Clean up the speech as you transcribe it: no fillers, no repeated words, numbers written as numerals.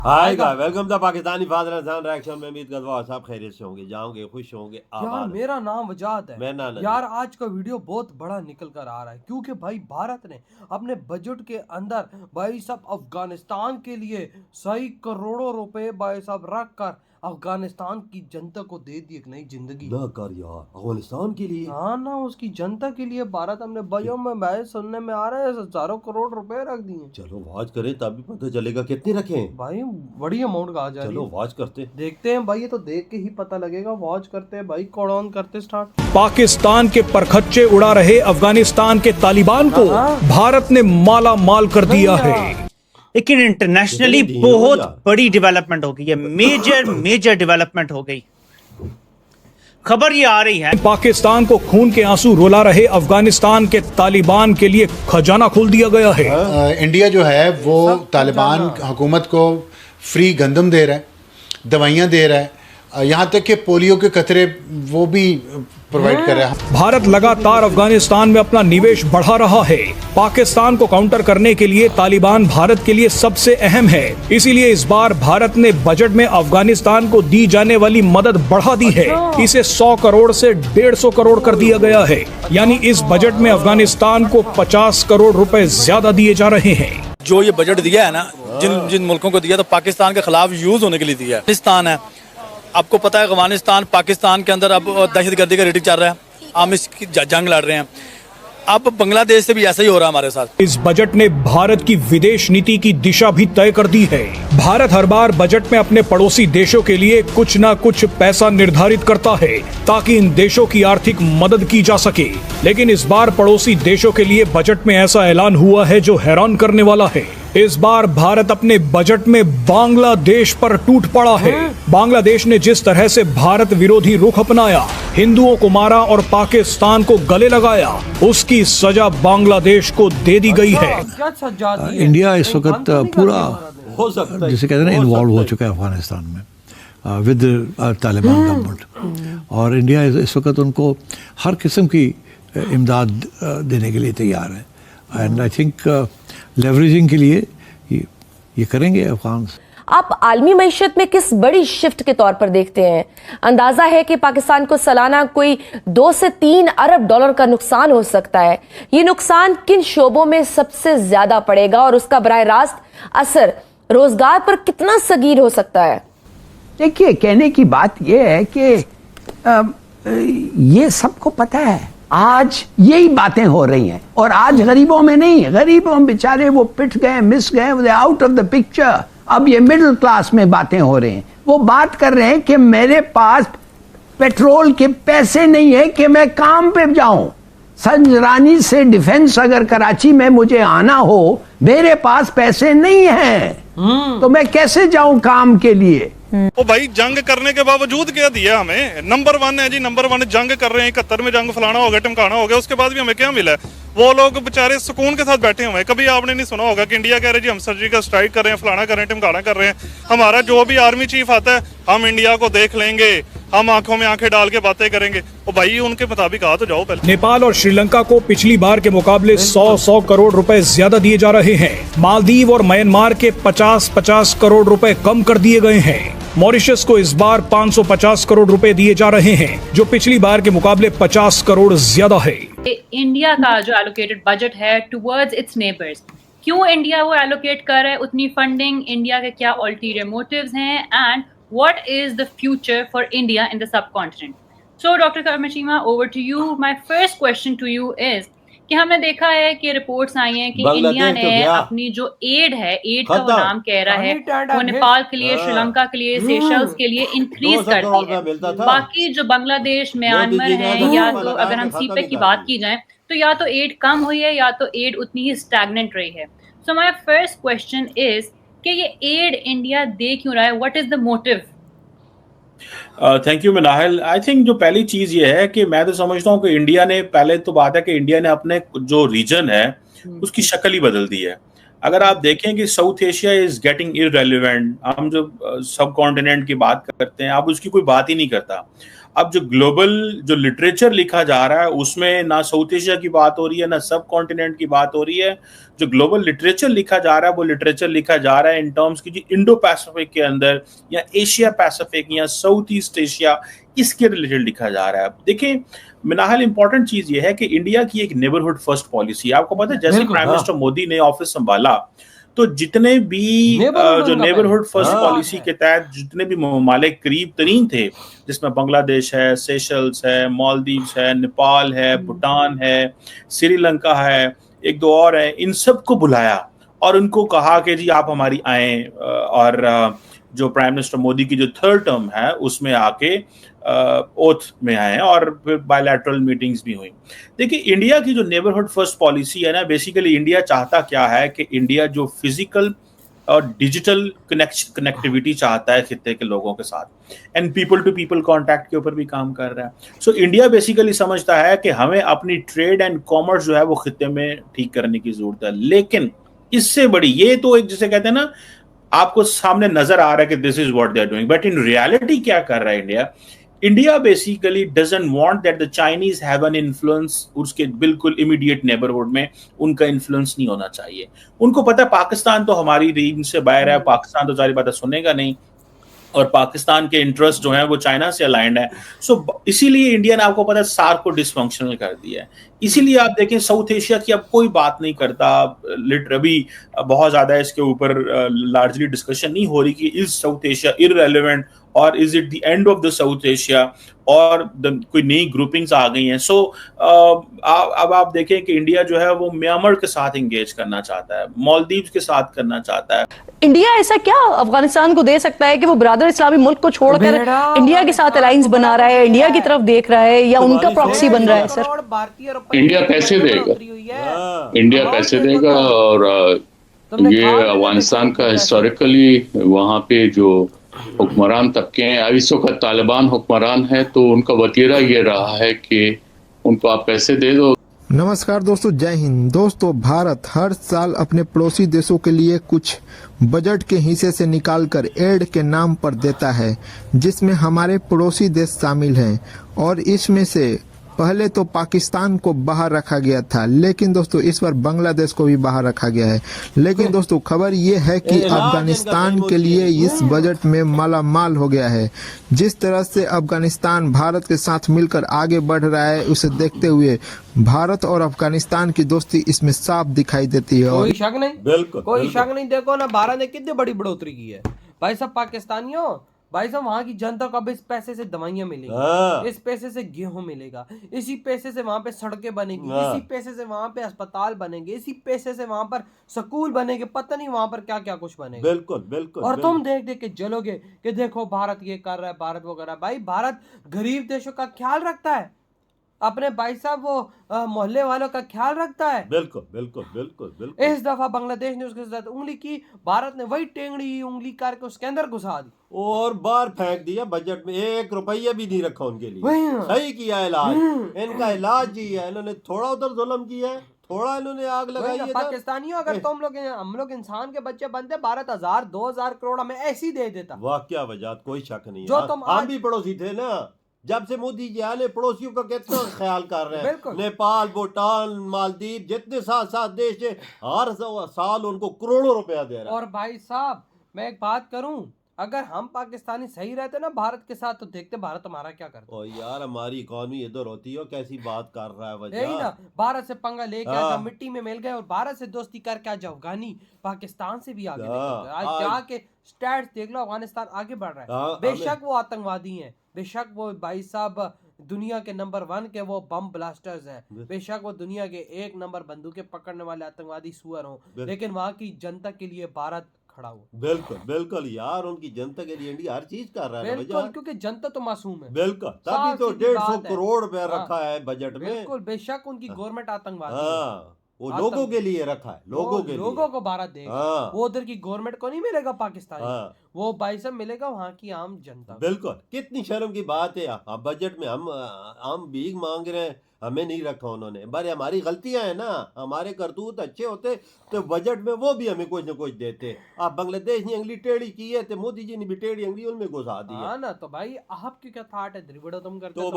Hi guys, welcome to Pakistani father and son reaction में। उम्मीद करता हूं सब खैरियत से होंगे, जाओगे, खुश होंगे, यार आबाद। मेरा नाम वजाहत है। मैं नाना यार आज का वीडियो बहुत बड़ा निकल कर आ रहा है क्योंकि भाई भारत ने अपने बजट के अंदर भाई साहब अफगानिस्तान के लिए सही करोड़ों रुपए भाई साहब रख कर अफगानिस्तान की जनता को दे दी एक नई जिंदगी। ना कर यार, अफगानिस्तान के लिए। हाँ ना, उसकी जनता के लिए भारत हमने भाइयों में भाई सुनने में आ रहा है हजारों करोड़ रुपए रख दिए। चलो वाच करें तभी पता चलेगा कितने रखे हैं। भाई बड़ी अमाउंट का आ जा रही चलो है। वाच करते हैं। देखते हैं भाई, ये तो देख के ही पता लगेगा। वॉच करते हैं भाई, कॉल ऑन करते स्टार्ट। पाकिस्तान के परखच्चे उड़ा रहे अफगानिस्तान के तालिबान को भारत ने माला माल कर दिया है। लेकिन इंटरनेशनली बहुत बड़ी डेवलपमेंट हो गई है, मेजर डेवलपमेंट हो गई। खबर ये आ रही है पाकिस्तान को खून के आंसू रुला रहे अफगानिस्तान के तालिबान के लिए खजाना खोल दिया गया है। इंडिया जो है वो तालिबान हुकूमत को फ्री गंदम दे रहा है, दवाइयाँ दे रहा है, यहाँ तक कि पोलियो के कतरे वो भी प्रोवाइड कर रहा है। भारत लगातार अफगानिस्तान में अपना निवेश बढ़ा रहा है। पाकिस्तान को काउंटर करने के लिए तालिबान भारत के लिए सबसे अहम है। इसीलिए इस बार भारत ने बजट में अफगानिस्तान को दी जाने वाली मदद बढ़ा दी है। इसे 100 करोड़ से 150 करोड़ कर दिया गया है। यानी इस बजट में अफगानिस्तान को 50 करोड़ रुपए ज्यादा दिए जा रहे हैं। जो ये बजट दिया है ना, जिन मुल्कों को दिया तो पाकिस्तान के खिलाफ यूज होने के लिए दिया है। पाकिस्तान है, आपको पता है अफगानिस्तान पाकिस्तान के अंदर अब दहशतगर्दी का रेटिंग चल रहा है, हम इसकी जंग लड़ रहे हैं। अब बांग्लादेश से भी ऐसा ही हो रहा है हमारे साथ। इस बजट ने भारत की विदेश नीति की दिशा भी तय कर दी है। भारत हर बार बजट में अपने पड़ोसी देशों के लिए कुछ न कुछ पैसा निर्धारित करता है ताकि इन देशों की आर्थिक मदद की जा सके। लेकिन इस बार पड़ोसी देशों के लिए बजट में ऐसा ऐलान हुआ है जो हैरान करने वाला है। इस बार भारत अपने बजट में बांग्लादेश पर टूट पड़ा है। बांग्लादेश ने जिस तरह से भारत विरोधी रुख अपनाया, हिंदुओं को मारा और पाकिस्तान को गले लगाया, उसकी सजा बांग्लादेश को दे दी गई है। क्या सजा दी है? इंडिया इस वक्त पूरा हो सकता है, जिसे कहते हैं इन्वॉल्व हो चुका है अफगानिस्तान में विद तालिबान गवर्नमेंट, और इंडिया इस वक्त उनको हर किस्म की इमदाद देने के लिए तैयार है। एंड आई थिंक लेवरेजिंग के लिए ये करेंगे अफगान। आप आलमी मईशत में किस बड़ी शिफ्ट के तौर पर देखते हैं? अंदाजा है कि पाकिस्तान को सालाना कोई 2 से 3 अरब डॉलर का नुकसान हो सकता है। ये नुकसान किन शोबों में सबसे ज्यादा पड़ेगा और उसका बराह रास्त असर रोजगार पर कितना सगीर हो सकता है? देखिए, कहने की बात यह है कि ये सबको पता है, आज यही बातें हो रही हैं। और आज गरीबों में नहीं, गरीबों बेचारे वो पिट गए, मिस गए, आउट ऑफ द पिक्चर। अब ये मिडिल क्लास में बातें हो रही हैं। वो बात कर रहे हैं कि मेरे पास पेट्रोल के पैसे नहीं है कि मैं काम पे जाऊं। संजरानी से डिफेंस अगर कराची में मुझे आना हो, मेरे पास पैसे नहीं हैं, तो मैं कैसे जाऊं काम के लिए? ओ भाई, जंग करने के बावजूद क्या दिया हमें? नंबर 1 है जी, नंबर 1 जंग कर रहे हैं। 71 में जंग फलाना हो गया, टिमकाना हो गया, उसके बाद भी हमें क्या मिला? वो लोग बेचारे सुकून के साथ बैठे हुए हैं। कभी आपने नहीं सुना होगा कि इंडिया कह रहे जी हम सर्जिकल स्ट्राइक कर रहे हैं, फलाना कर रहे हैं, टिमकाना कर रहे हैं। हमारा जो भी आर्मी चीफ आता है, हम इंडिया को देख लेंगे, हम आंखों में आंखें डाल के बातें करेंगे। ओ भाई, उनके मुताबिक आ तो जाओ पहले। नेपाल और श्रीलंका को पिछली बार के मुकाबले 100 करोड़ रुपए ज्यादा दिए जा रहे हैं। मालदीव और म्यांमार के 50 करोड़ रुपए कम कर दिए गए हैं। मॉरिशस को इस बार 550 करोड़ रुपए दिए जा रहे हैं, जो पिछली बार के मुकाबले 50 करोड़ ज्यादा है। इंडिया का जो एलोकेटेड बजट है टुवर्ड्स इट्स नेबर्स, क्यों इंडिया वो एलोकेट कर रहा है उतनी फंडिंग? इंडिया के क्या अल्टीरियर मोटिव्स हैं and what is the future for India in the subcontinent? So doctor Qamar Cheema, over to you. My first question to you is कि हमने देखा है कि रिपोर्ट्स आई हैं कि इंडिया ने अपनी जो एड है, एड का वो नाम कह रहा है, वो नेपाल के लिए, श्रीलंका के लिए, सेशल्स के लिए इंक्रीज कर दी है। बाकी जो बांग्लादेश, म्यांमार है, या तो अगर हम सीपेक की बात की जाए तो या तो एड कम हुई है या तो एड उतनी ही स्टैग्नेंट रही है। So my first question is कि ये एड इंडिया दे क्यों रहा है? What is the motive? Thank you Minahil. I think जो पहली चीज ये है कि मैं तो समझता हूँ कि इंडिया ने, पहले तो बात है कि इंडिया ने अपने जो रीजन है उसकी शक्ल ही बदल दी है। अगर आप देखें कि south Asia is getting irrelevant, हम जो सब कॉन्टिनेंट की बात करते हैं अब उसकी कोई बात ही नहीं करता। अब जो ग्लोबल जो लिटरेचर लिखा जा रहा है उसमें ना साउथ एशिया की बात हो रही है, ना सब कॉन्टिनेंट की बात हो रही है। जो ग्लोबल लिटरेचर लिखा जा रहा है वो लिटरेचर लिखा जा रहा है इन टर्म्स की इंडो पैसिफिक के अंदर या एशिया पैसिफिक या साउथ ईस्ट एशिया, इसके रिलेटेड लिखा जा रहा है। देखिए मिनाहल, इंपॉर्टेंट चीज ये है कि इंडिया की एक नेबरहुड फर्स्ट पॉलिसी, आपको पता है जैसे प्राइम मिनिस्टर मोदी ने ऑफिस संभाला तो जितने भी जो नेबरहुड फर्स्ट पॉलिसी के तहत जितने भी ममालिक करीब तरीन थे, जिसमें बांग्लादेश है, सेशल्स है, मालदीव्स है, नेपाल है, भूटान है, श्रीलंका है, एक दो और है, इन सबको बुलाया और उनको कहा कि जी आप हमारी आए और जो प्राइम मिनिस्टर मोदी की जो थर्ड टर्म है उसमें आके ओथ में आए और फिर बायलैटरल मीटिंग्स भी हुई। देखिए इंडिया की जो नेबरहुड फर्स्ट पॉलिसी है ना, बेसिकली इंडिया चाहता क्या है कि इंडिया जो फिजिकल और डिजिटल कनेक्टिविटी चाहता है खित्ते के लोगों के साथ and people to people contact के ऊपर भी काम कर रहा है। सो इंडिया बेसिकली समझता है कि हमें अपनी ट्रेड एंड कॉमर्स जो है वो खित्ते में ठीक करने की जरूरत है। लेकिन इससे बड़ी, ये तो एक जिसे कहते हैं ना आपको सामने नजर आ रहा है कि this is what they are doing, but in reality क्या कर रहा है India? India basically doesn't want that the Chinese have an influence, उसके बिल्कुल इमीडिएट नेबरहुड में उनका इन्फ्लुएंस नहीं होना चाहिए। उनको पता है पाकिस्तान तो हमारी रीजन से बाहर है, पाकिस्तान तो सारी बातें सुनेगा नहीं और पाकिस्तान के इंटरेस्ट जो है वो चाइना से अलाइंड है। सो इसीलिए इंडिया ने आपको पता है सार्क को डिसफंक्शनल कर दिया है। इसीलिए आप देखें साउथ एशिया की अब कोई बात नहीं करता, अभी बहुत ज्यादा इसके ऊपर लार्जली डिस्कशन नहीं हो रही कि इज साउथ एशिया इररेलेवेंट और is it the end of the south Asia और कोई नई ग्रुपिंग्स आ गई हैं। सो अब आप देखें कि इंडिया जो है वो म्यांमार के साथ एंगेज करना चाहता है, मालदीव्स के साथ करना चाहता है। इंडिया ऐसा क्या अफगानिस्तान को दे सकता है कि वो ब्रदर इस्लामी मुल्क को छोड़कर इंडिया के साथ अलायंस बना रहा है, इंडिया की तरफ देख रहा है या उनका प्रॉक्सी बन रहा है? सर इंडिया पैसे देगा, इंडिया पैसे देगा और ये अफगानिस्तान का हिस्टोरिकली वहाँ पे जो हुक्मरान तबके हैं, इस वक्त तालिबान हुक्मरान है तो उनका वतीरा ये रहा है कि उनको आप पैसे दे दो। नमस्कार दोस्तों, जय हिंद। दोस्तों भारत हर साल अपने पड़ोसी देशों के लिए कुछ बजट के हिस्से से निकालकर एड के नाम पर देता है, जिसमें हमारे पड़ोसी देश शामिल हैं और इसमें से पहले तो पाकिस्तान को बाहर रखा गया था, लेकिन दोस्तों इस बार बांग्लादेश को भी बाहर रखा गया है। लेकिन दोस्तों खबर ये है कि अफगानिस्तान के लिए इस बजट में माला माल हो गया है। जिस तरह से अफगानिस्तान भारत के साथ मिलकर आगे बढ़ रहा है, उसे देखते हुए भारत और अफगानिस्तान की दोस्ती इसमें साफ दिखाई देती है। कोई शक नहीं, बिल्कुल कोई शक नहीं। देखो ना भारत ने कितनी बड़ी बढ़ोतरी की है भाई साहब। पाकिस्तानियों भाई साहब वहाँ की जनता को अब इस पैसे से दवाइयाँ मिलेंगी, इस पैसे से गेहूं मिलेगा, इसी पैसे से वहाँ पे सड़कें बनेगी, इसी पैसे से वहाँ पे अस्पताल बनेंगे, इसी पैसे से वहाँ पर स्कूल बनेंगे, पता नहीं वहाँ पर क्या क्या कुछ बनेगा। बिल्कुल बिल्कुल। और तुम देख देख के जलोगे कि देखो भारत ये कर रहा है, भारत वो कर रहा है। भाई भारत गरीब देशों का ख्याल रखता है, अपने भाई साहब वो मोहल्ले वालों का ख्याल रखता है। बिल्कुल बिल्कुल बिल्कुल बिल्कुल। इस दफा बांग्लादेश ने उसके साथ उंगली की, भारत ने वही टेंगड़ी उंगली करके उसके अंदर घुसा दी और बार फेंक दिया। बजट में 1 रुपया भी नहीं रखा उनके लिए। सही किया इलाज, इनका इलाज ही है। इन्होंने थोड़ा उधर जुल्म किया है, थोड़ा इन्होंने आग लगाई है। पाकिस्तानियों अगर हम लोग इंसान के बच्चे बनते, भारत 1000-2000 करोड़ हमें ऐसे ही दे देता। वाह क्या वजह, कोई शक नहीं। जो तुम हम भी पड़ोसी थे ना, जब से मोदी जी आए पड़ोसियों का कितना ख्याल कर रहे हैं। नेपाल, भूटान, मालदीव, जितने 7 देश है, हर साल उनको करोड़ों रुपया दे रहा है। और भाई साहब मैं एक बात करूं, अगर हम पाकिस्तानी सही रहते ना भारत के साथ, तो देखते भारत हमारा क्या करता। ओ यार हमारी इकोनॉमी इधर होती है, कैसी बात कर रहा है वजह। यही ना, भारत से पंगा लेके आज हम मिट्टी में मिल गए और भारत से दोस्ती करके आज अफगानी पाकिस्तान से भी आगे निकल गए। आज जाके स्टैट्स देख लो, अफगानिस्तान आगे बढ़ रहा है। बेशक वो आतंकवादी हैं, बेशक वो भाई साहब दुनिया के नंबर 1 के वो बम ब्लास्टर्स हैं, बेशक वो दुनिया के 1 नंबर बंदूकें पकड़ने वाले आतंकवादी सुअर हों, लेकिन वहाँ की जनता के लिए भारत खड़ा हो। बिल्कुल बिल्कुल यार, उनकी जनता के लिए इंडिया हर चीज कर रहा है। बिल्कुल, क्योंकि जनता तो मासूम है। बिल्कुल, तभी तो 150 करोड़ रुपया रखा है बजट में। बिल्कुल, बेशक उनकी गवर्नमेंट आतंकवादी है, वो लोगों के लिए रखा है, लोगों के लोगों को भारत देगा। हाँ। वो उधर की गवर्नमेंट को नहीं मिलेगा पाकिस्तान, हाँ। वो भाई साहब मिलेगा वहाँ की आम जनता। बिल्कुल, कितनी शर्म की बात है। अब बजट में हम भीख मांग रहे हैं, हमें नहीं रखा उन्होंने। बारे हमारी गलतियां हैं ना, हमारे करतूत अच्छे होते तो बजट में वो भी हमें कुछ न कुछ देते। आप बांग्लादेश ने अंगली टेढ़ी की है तो मोदी जी ने भी टेढ़ी अंगली उनमें घुसा दी है। हाँ ना, तो भाई आपकी क्या थाट है, त्रिवड़ा तुम करते तो तो